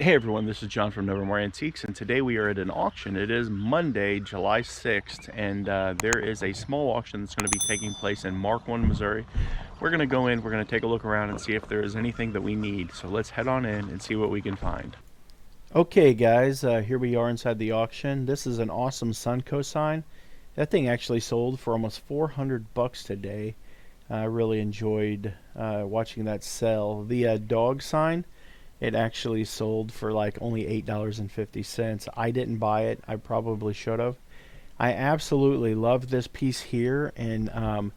Hey everyone, this is John from Nevermore Antiques, and today we are at an auction. It is Monday, July 6th, and there is a small auction that's going to be taking place in Markland, Missouri. We're going to go in, we're going to take a look around and see if there is anything that we need. So let's head on in and see what we can find. Okay guys, here we are inside the auction. This is an awesome Sunco sign. That thing actually sold for almost 400 bucks today. I really enjoyed watching that sell. The dog sign, it actually sold for like only $8.50. I didn't buy it. I probably should have. I absolutely love this piece here, and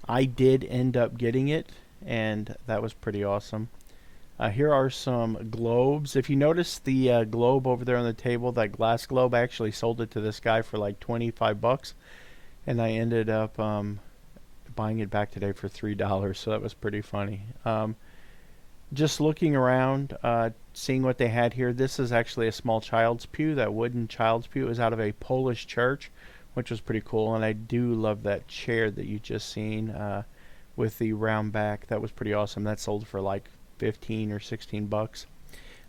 I did end up getting it, and that was pretty awesome. Here are some globes. If you notice the globe over there on the table, that glass globe, I actually sold it to this guy for like 25 bucks, and I ended up buying it back today for $3, so that was pretty funny. Just looking around, seeing what they had here. This is actually a small child's pew. That wooden child's pew is out of a Polish church, which was pretty cool. And I do love that chair that you just seen with the round back. That was pretty awesome. That sold for like 15 or 16 bucks.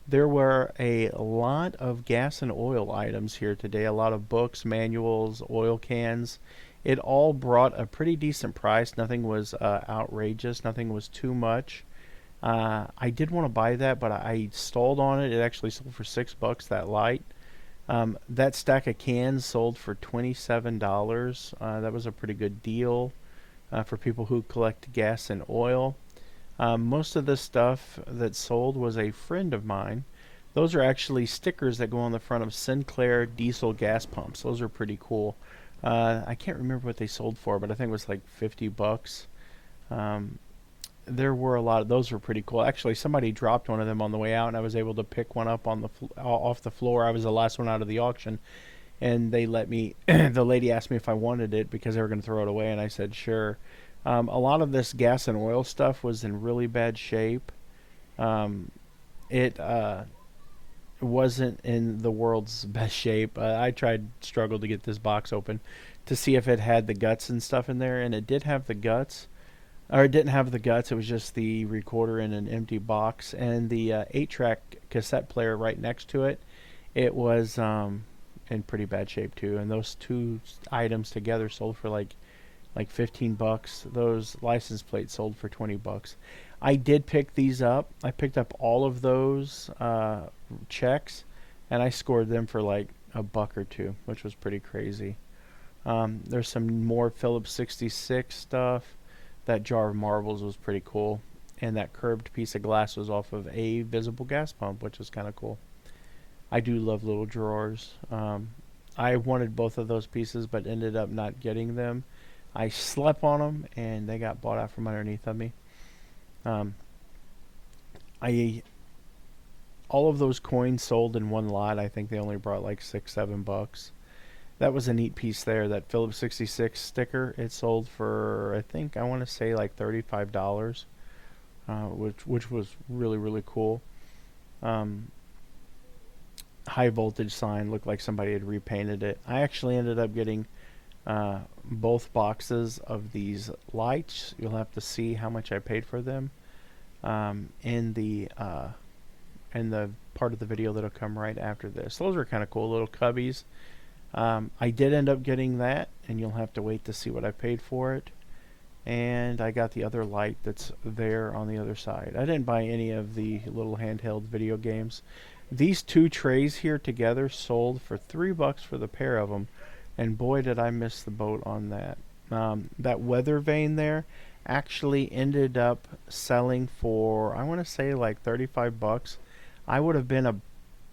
There were a lot of gas and oil items here today. A lot of books, manuals, oil cans. It all brought a pretty decent price. Nothing was outrageous. Nothing was too much. I did want to buy that, but I stalled on it. It actually sold for $6, that light. That stack of cans sold for $27. That was a pretty good deal for people who collect gas and oil. Most of the stuff that sold was a friend of mine. Those are actually stickers that go on the front of Sinclair diesel gas pumps. Those are pretty cool. I can't remember what they sold for, but I think it was like 50 bucks. There were a lot of those were pretty cool. Actually, somebody dropped one of them on the way out, and I was able to pick one up on the off the floor. I was the last one out of the auction, and they let me. The lady asked me if I wanted it because they were going to throw it away, and I said sure. A lot of this gas and oil stuff was in really bad shape. It wasn't in the world's best shape. Struggled to get this box open to see if it had the guts and stuff in there, and it did have the guts. Or it didn't have the guts. It was just the recorder in an empty box, and the 8-track cassette player right next to it. It was in pretty bad shape too. And those two items together sold for like 15 bucks. Those license plates sold for 20 bucks. I did pick these up. I picked up all of those checks, and I scored them for like a buck or two, which was pretty crazy. There's some more Phillips 66 stuff. That jar of marbles was pretty cool, and that curved piece of glass was off of a visible gas pump, which was kind of cool. I do love little drawers. I wanted both of those pieces, but ended up not getting them. I slept on them, and they got bought out from underneath of me. I all of those coins sold in one lot. I think they only brought like $6-7. That was a neat piece there. That Phillips 66 sticker, it sold for, I think, I want to say like $35, which was really cool. High voltage sign looked like somebody had repainted it. I actually ended up getting both boxes of these lights. You'll have to see how much I paid for them in the part of the video that'll come right after this. Those were kind of cool little cubbies. I did end up getting that, and you'll have to wait to see what I paid for it. And I got the other light that's there on the other side. I didn't buy any of the little handheld video games. These two trays here together sold for $3 for the pair of them, and boy did I miss the boat on that. That weather vane there actually ended up selling for, I want to say like 35 bucks. I would have been a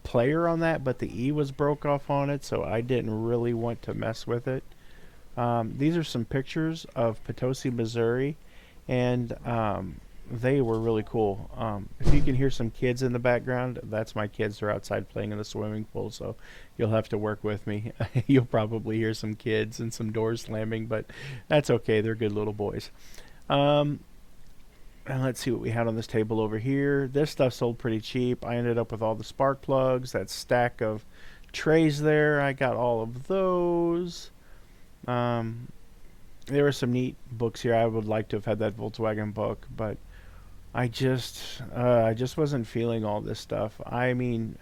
player on that, but the E was broke off on it, so I didn't really want to mess with it. These are some pictures of Potosi, Missouri, and they were really cool. If you can hear some kids in the background, that's my kids. They're outside playing in the swimming pool, so you'll have to work with me. You'll probably hear some kids and some doors slamming, but that's okay. They're good little boys. And let's see what we had on this table over here. This stuff sold pretty cheap. I ended up with all the spark plugs, that stack of trays there. I got all of those. There were some neat books here. I would like to have had that Volkswagen book, but I just wasn't feeling all this stuff. I mean,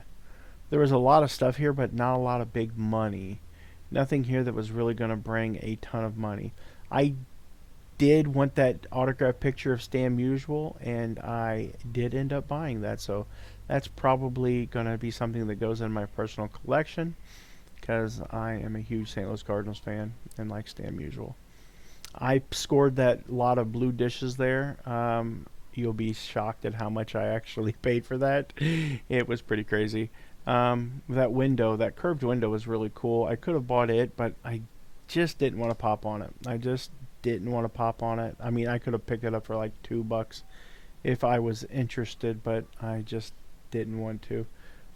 there was a lot of stuff here, but not a lot of big money. Nothing here that was really going to bring a ton of money. I did want that autographed picture of Stan Musial, and I did end up buying that, so that's probably going to be something that goes in my personal collection, because I am a huge St. Louis Cardinals fan and like Stan Musial. I scored that lot of blue dishes there. You'll be shocked at how much I actually paid for that. It was pretty crazy. That window, that curved window was really cool. I could have bought it, but I just didn't want to pop on it. I just didn't want to pop on it. I mean, I could have picked it up for like $2 if I was interested, but I just didn't want to.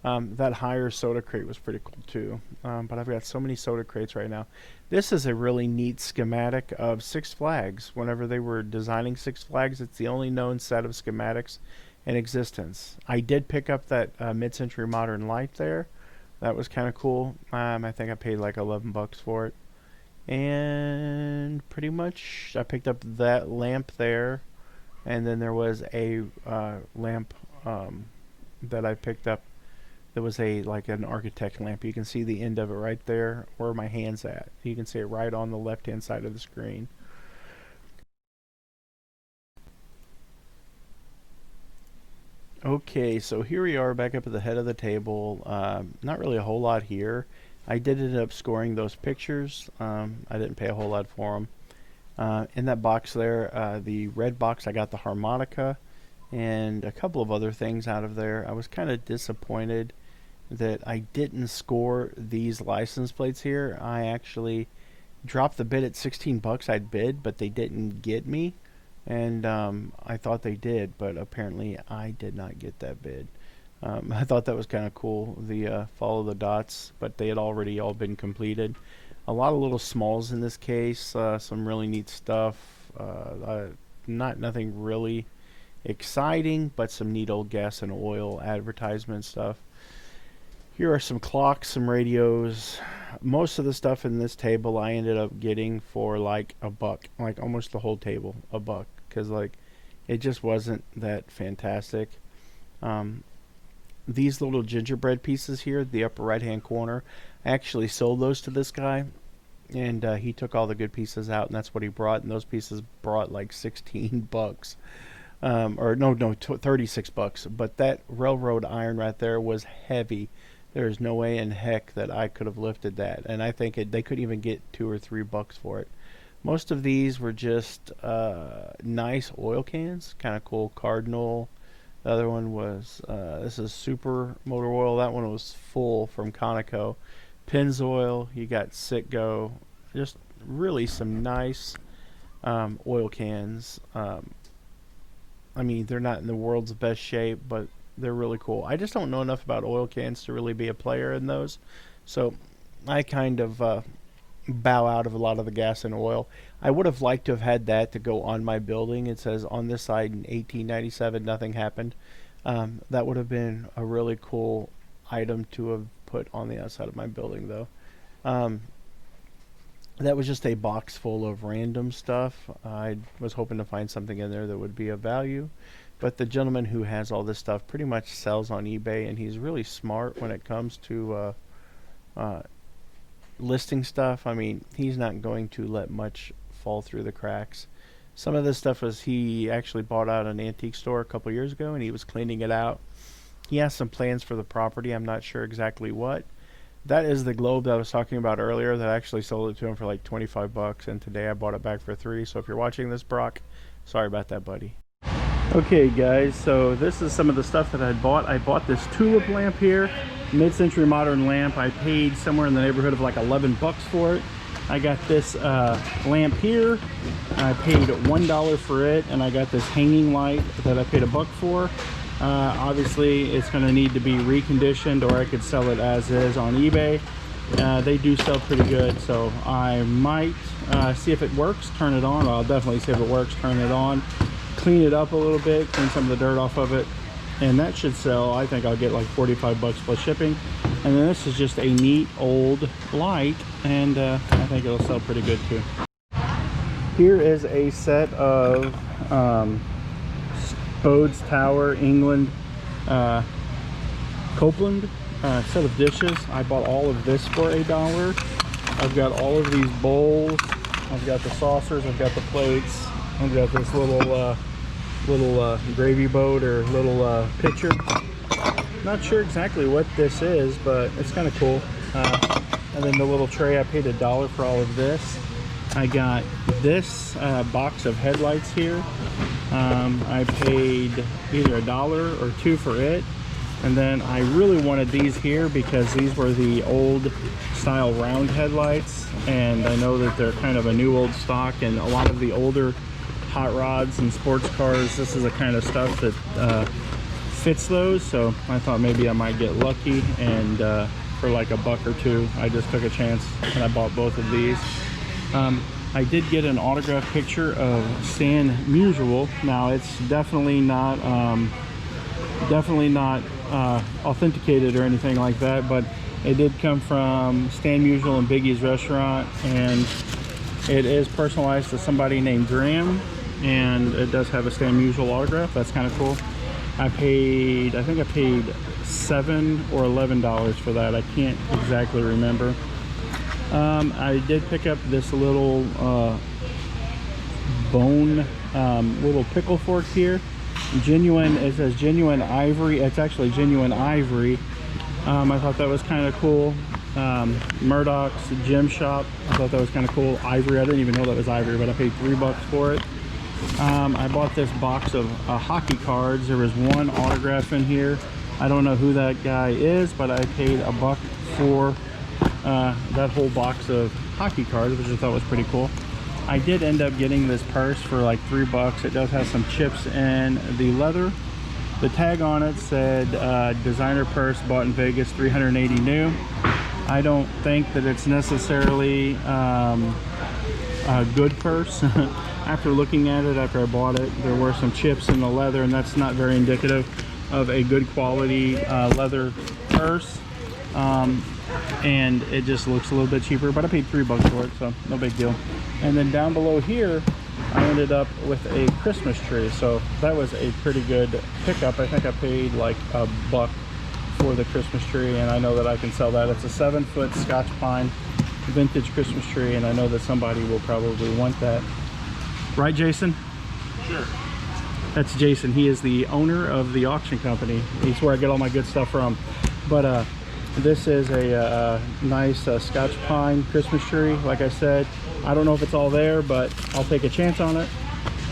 That higher soda crate was pretty cool too. But I've got so many soda crates right now. This is a really neat schematic of Six Flags. Whenever they were designing Six Flags, it's the only known set of schematics in existence. I did pick up that mid-century modern light there. That was kind of cool. I think I paid like $11 for it. And pretty much I picked up that lamp there. And then there was a lamp that I picked up. There was like an architect lamp. You can see the end of it right there where my hand's at. You can see it right on the left hand side of the screen. Okay, so here we are back up at the head of the table. Not really a whole lot here. I did end up scoring those pictures. I didn't pay a whole lot for them. In that box there, the red box, I got the harmonica and a couple of other things out of there. I was kind of disappointed that I didn't score these license plates here. I actually dropped the bid at $16 I'd bid, but they didn't get me. And I thought they did, but apparently I did not get that bid. I thought that was kind of cool, the follow the dots, but they had already all been completed. A lot of little smalls in this case, some really neat stuff. Nothing really exciting, but some neat old gas and oil advertisement stuff. Here are some clocks, some radios. Most of the stuff in this table I ended up getting for like $1, like almost the whole table, $1, because like it just wasn't that fantastic. These little gingerbread pieces here, the upper right hand corner, I actually sold those to this guy, and he took all the good pieces out, and that's what he brought, and those pieces brought like $16. Or no, $36. But that railroad iron right there was heavy. There's no way in heck that I could have lifted that, and I think they couldn't even get $2 or $3 for it. Most of these were just nice oil cans, kind of cool. Cardinal. The other one was this is Super Motor Oil. That one was full from Conoco. Pennzoil. You got Citgo. Just really some nice oil cans. I mean, they're not in the world's best shape, but they're really cool. I just don't know enough about oil cans to really be a player in those, so I kind of bow out of a lot of the gas and oil. I would have liked to have had that to go on my building. It says on this side in 1897 nothing happened. That would have been a really cool item to have put on the outside of my building, though. That was just a box full of random stuff. I was hoping to find something in there that would be of value. But the gentleman who has all this stuff pretty much sells on eBay, and he's really smart when it comes to listing stuff. I mean, he's not going to let much fall through the cracks. Some of this stuff was he actually bought out an antique store a couple years ago, and he was cleaning it out. He has some plans for the property. I'm not sure exactly what. That is the globe that I was talking about earlier that I actually sold it to him for like $25, and today I bought it back for $3. So if you're watching this, Brock, sorry about that, buddy. Okay guys, so this is some of the stuff that I bought. I bought this tulip lamp here, mid-century modern lamp. I paid somewhere in the neighborhood of like $11 for it. I got this lamp here. I paid $1 for it, and I got this hanging light that I paid $1 for. Obviously it's going to need to be reconditioned, or I could sell it as is on eBay. They do sell pretty good, so I might see if it works, turn it on. I'll definitely see if it works, turn it on, clean it up a little bit, clean some of the dirt off of it, and that should sell. I think I'll get like $45 plus shipping. And then this is just a neat old light, and I think it'll sell pretty good too. Here is a set of Bode's Tower, England Copeland set of dishes. I bought all of this for $1. I've got all of these bowls. I've got the saucers. I've got the plates. I've got this little gravy boat or little pitcher. Not sure exactly what this is, but it's kind of cool. And then the little tray, I paid $1 for all of this. I got this box of headlights here. I paid either $1 or $2 for it. And then I really wanted these here because these were the old style round headlights. And I know that they're kind of a new old stock, and a lot of the older hot rods and sports cars, this is the kind of stuff that fits those. So I thought maybe I might get lucky, and for like $1 or $2, I just took a chance and I bought both of these. I did get an autographed picture of Stan Musial. Now it's definitely not authenticated or anything like that, but it did come from Stan Musial and Biggie's restaurant, and it is personalized to somebody named Graham, and it does have a Stan Musial autograph. That's kind of cool. I think I paid $7 or $11 for that. I can't exactly remember. I did pick up this little bone little pickle fork here. Genuine, it says genuine ivory. It's actually genuine ivory. I thought that was kind of cool. Murdoch's Gem Shop. I thought that was kind of cool. Ivory. I didn't even know that was ivory, but I paid $3 for it. I bought this box of hockey cards. There was one autograph in here. I don't know who that guy is, but I paid $1 for that whole box of hockey cards, which I thought was pretty cool. I did end up getting this purse for like $3. It does have some chips in the leather. The tag on it said designer purse bought in Vegas, 380 new. I don't think that it's necessarily a good purse. After looking at it, after I bought it, there were some chips in the leather, and that's not very indicative of a good quality leather purse. And it just looks a little bit cheaper, but I paid $3 for it, so no big deal. And then down below here, I ended up with a Christmas tree, so that was a pretty good pickup. I think I paid like $1 for the Christmas tree, and I know that I can sell that. It's a 7-foot Scotch pine vintage Christmas tree, and I know that somebody will probably want that. Right, Jason? Sure. That's Jason. He is the owner of the auction company. He's where I get all my good stuff from. But this is a nice Scotch pine Christmas tree. Like I said, I don't know if it's all there, but I'll take a chance on it.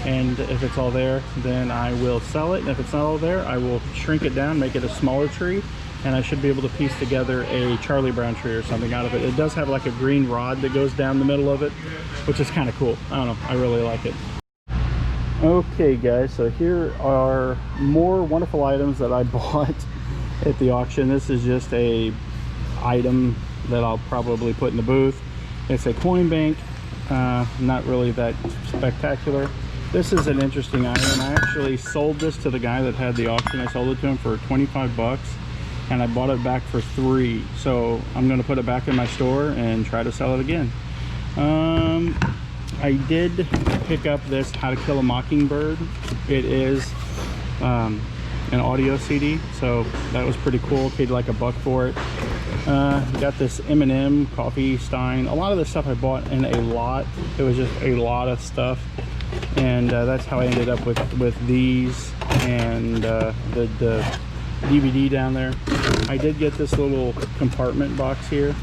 And if it's all there, then I will sell it. And if it's not all there, I will shrink it down, make it a smaller tree, and I should be able to piece together a Charlie Brown tree or something out of it. It does have like a green rod that goes down the middle of it, which is kind of cool. I don't know, I really like it. Okay guys, so here are more wonderful items that I bought at the auction. This is just a item that I'll probably put in the booth. It's a coin bank, not really that spectacular. This is an interesting item. I actually sold this to the guy that had the auction. I sold it to him for 25 bucks, and I bought it back for $3. So I'm going to put it back in my store and try to sell it again. I did pick up this How to Kill a Mockingbird. It is an audio CD, so that was pretty cool. Paid like $1 for it. Got this M&M coffee stein. A lot of the stuff I bought in a lot. It was just a lot of stuff, and that's how I ended up with these and the DVD down there. I did get this little compartment box here.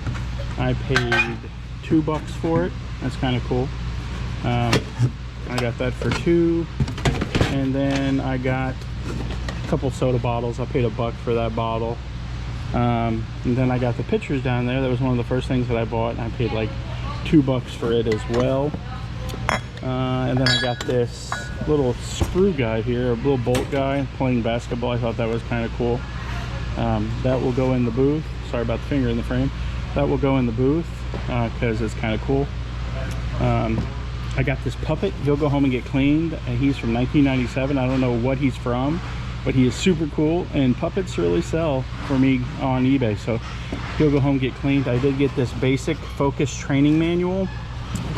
I paid $2 for it. That's kind of cool. I got that for $2, and then I got a couple soda bottles. I paid $1 for that bottle. And then I got the pictures down there. That was one of the first things that I bought, and I paid like $2 for it as well. And then I got this little screw guy here, a little bolt guy playing basketball. I thought that was kind of cool. That will go in the booth. Sorry about the finger in the frame. That will go in the booth because it's kind of cool. I got this puppet. He'll go home and get cleaned. He's from 1997. I don't know what he's from, but he is super cool, and puppets really sell for me on eBay, so he'll go home and get cleaned. I did get this basic focus training manual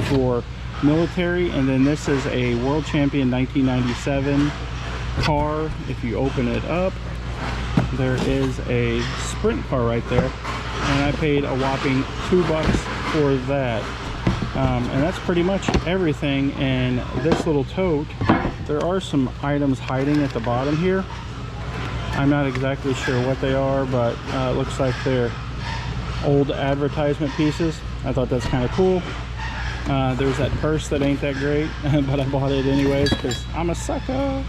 for military, and then this is a world champion 1997 car. If you open it up, there is a sprint car right there, and I paid a whopping $2 for that. And that's pretty much everything in this little tote. There are some items hiding at the bottom here. I'm not exactly sure what they are, but it looks like they're old advertisement pieces. I thought that's kind of cool. There's that purse that ain't that great, but I bought it anyways because I'm a sucker.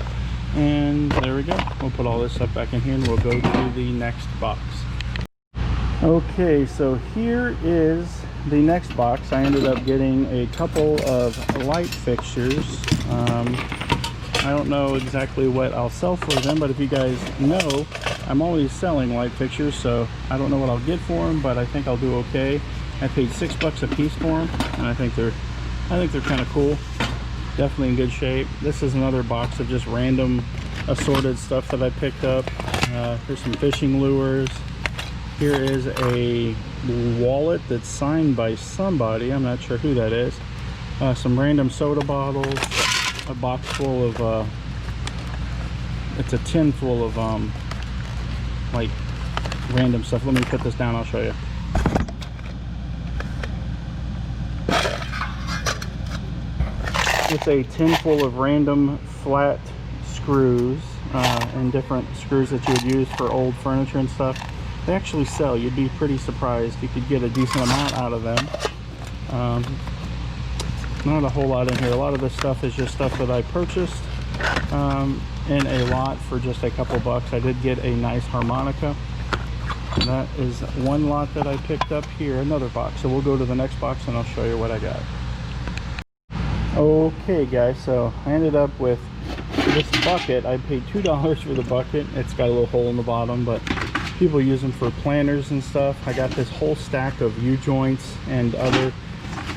And there we go. We'll put all this stuff back in here and we'll go to the next box. Okay, so here is the next box. I ended up getting a couple of light fixtures. I don't know exactly what I'll sell for them, but if you guys know, I'm always selling light fixtures, so I don't know what I'll get for them, but I think I'll do okay. I paid $6 a piece for them, and I think they're kind of cool. Definitely in good shape. This is another box of just random assorted stuff that I picked up. Here's some fishing lures. Here is a wallet that's signed by somebody. I'm not sure who that is. Some random soda bottles. A box full of it's a tin full of like random stuff. Let me put this down, I'll show you. It's a tin full of random flat screws and different screws that you would use for old furniture and stuff. They actually sell. You'd be pretty surprised. You could get a decent amount out of them. Not a whole lot in here. A lot of this stuff is just stuff that I purchased in a lot for just a couple bucks. I did get a nice harmonica. And that is one lot that I picked up here. Another box. So we'll go to the next box and I'll show you what I got. Okay guys, so I ended up with this bucket. I paid $2 for the bucket. It's got a little hole in the bottom, but people use them for planters and stuff. I got this whole stack of U-joints and other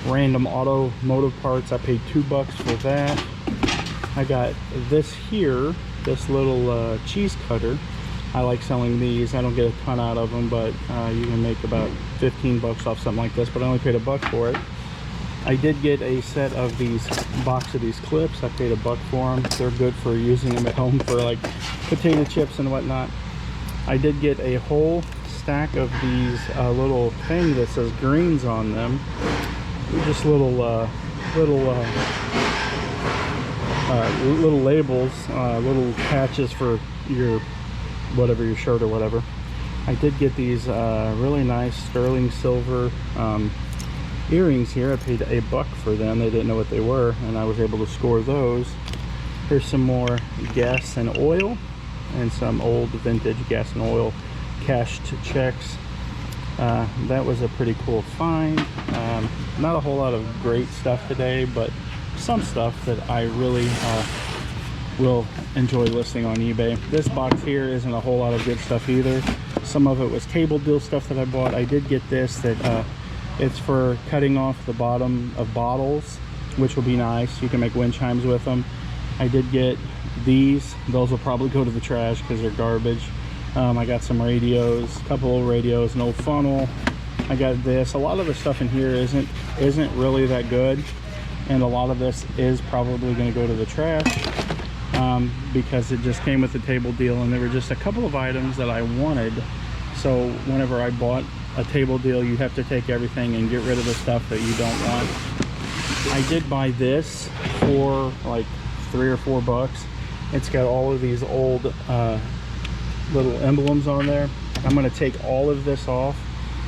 random automotive parts. I paid $2 for that. I got this here, this little cheese cutter. I like selling these. I don't get a ton out of them, but you can make about 15 bucks off something like this, but I only paid $1 for it. I did get a set of these box of these clips. I paid $1 for them. They're good for using them at home for like potato chips and whatnot. I did get a whole stack of these little thing that says greens on them. Just little labels, little patches for your whatever, your shirt or whatever. I did get these really nice sterling silver earrings here. I paid $1 for them. They didn't know what they were, and I was able to score those. Here's some more gas and oil and some old vintage gas and oil cashed checks. That was a pretty cool find. Not a whole lot of great stuff today, but some stuff that I really will enjoy listing on eBay. This box here isn't a whole lot of good stuff either. Some of it was table deal stuff that I bought. I did get this that it's for cutting off the bottom of bottles, which will be nice. You can make wind chimes with them. I did get these. Those will probably go to the trash because they're garbage. I got some radios, a couple old radios, an old funnel. I got this. A lot of the stuff in here isn't really that good, and a lot of this is probably going to go to the trash because it just came with the table deal, and there were just a couple of items that I wanted. So whenever I bought a table deal, you have to take everything and get rid of the stuff that you don't want. I did buy this for like $3 or $4. It's got all of these old little emblems on there. I'm going to take all of this off,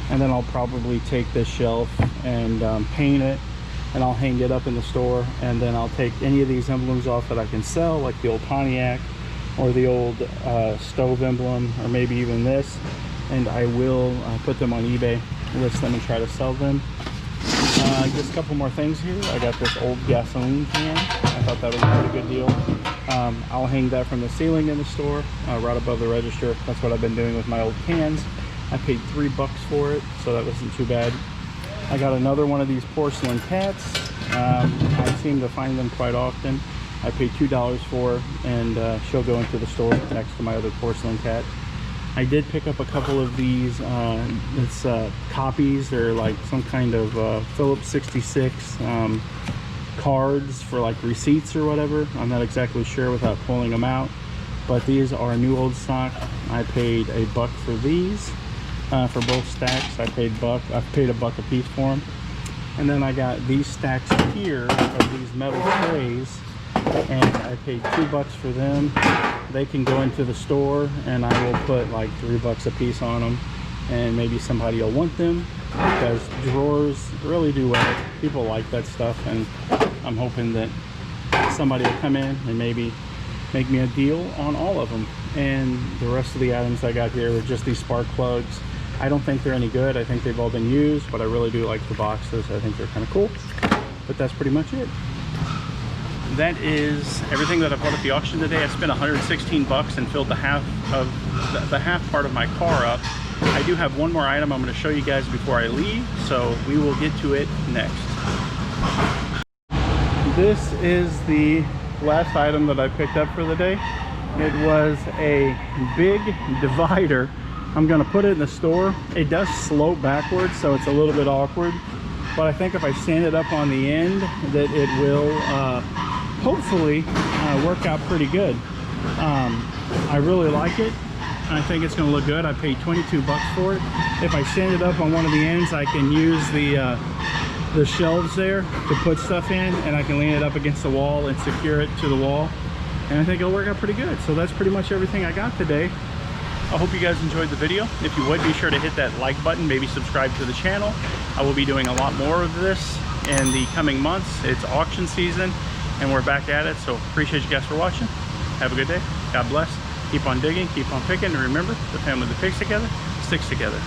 and then I'll probably take this shelf and paint it, and I'll hang it up in the store. And then I'll take any of these emblems off that I can sell, like the old Pontiac or the old stove emblem, or maybe even this, and I will put them on eBay, list them, and try to sell them. Just a couple more things here. I got this old gasoline can. I thought that was a pretty good deal. I'll hang that from the ceiling in the store, right above the register. That's what I've been doing with my old cans. I paid $3 for it, so that wasn't too bad. I got another one of these porcelain cats. I seem to find them quite often. I paid $2 for, and she'll go into the store next to my other porcelain cat. I did pick up a couple of these copies. They're like some kind of Phillips 66 cards for like receipts or whatever. I'm not exactly sure without pulling them out. but these are new old stock. I paid a buck for these, for both stacks. I paid a buck a piece for them. And then I got these stacks here of these metal trays, and I paid $2 for them. They can go into the store, and I will put like $3 a piece on them, and maybe somebody will want them because drawers really do well. People like that stuff, and I'm hoping that somebody will come in and maybe make me a deal on all of them. And the rest of the items I got here were just these spark plugs. I don't think they're any good. I think they've all been used, but I really do like the boxes. I think they're kind of cool. But that's pretty much it. That is everything that I bought at the auction today. I spent 116 bucks and filled the half part of my car up. I do have one more item I'm going to show you guys before I leave, so we will get to it next. This is the last item that I picked up for the day. It was a big divider. I'm going to put it in the store. It does slope backwards, so it's a little bit awkward, but I think if I stand it up on the end that it will hopefully work out pretty good. I really like it. I think it's going to look good. I paid 22 bucks for it. If I stand it up on one of the ends, I can use the shelves there to put stuff in, and I can lean it up against the wall and secure it to the wall, and I think it'll work out pretty good. So that's pretty much everything I got today. I hope you guys enjoyed the video. If you would, be sure to hit that like button, maybe subscribe to the channel. I will be doing a lot more of this in the coming months. It's auction season and we're back at it, so appreciate you guys for watching. Have a good day. God bless. Keep on digging, keep on picking, and remember, the family that picks together sticks together.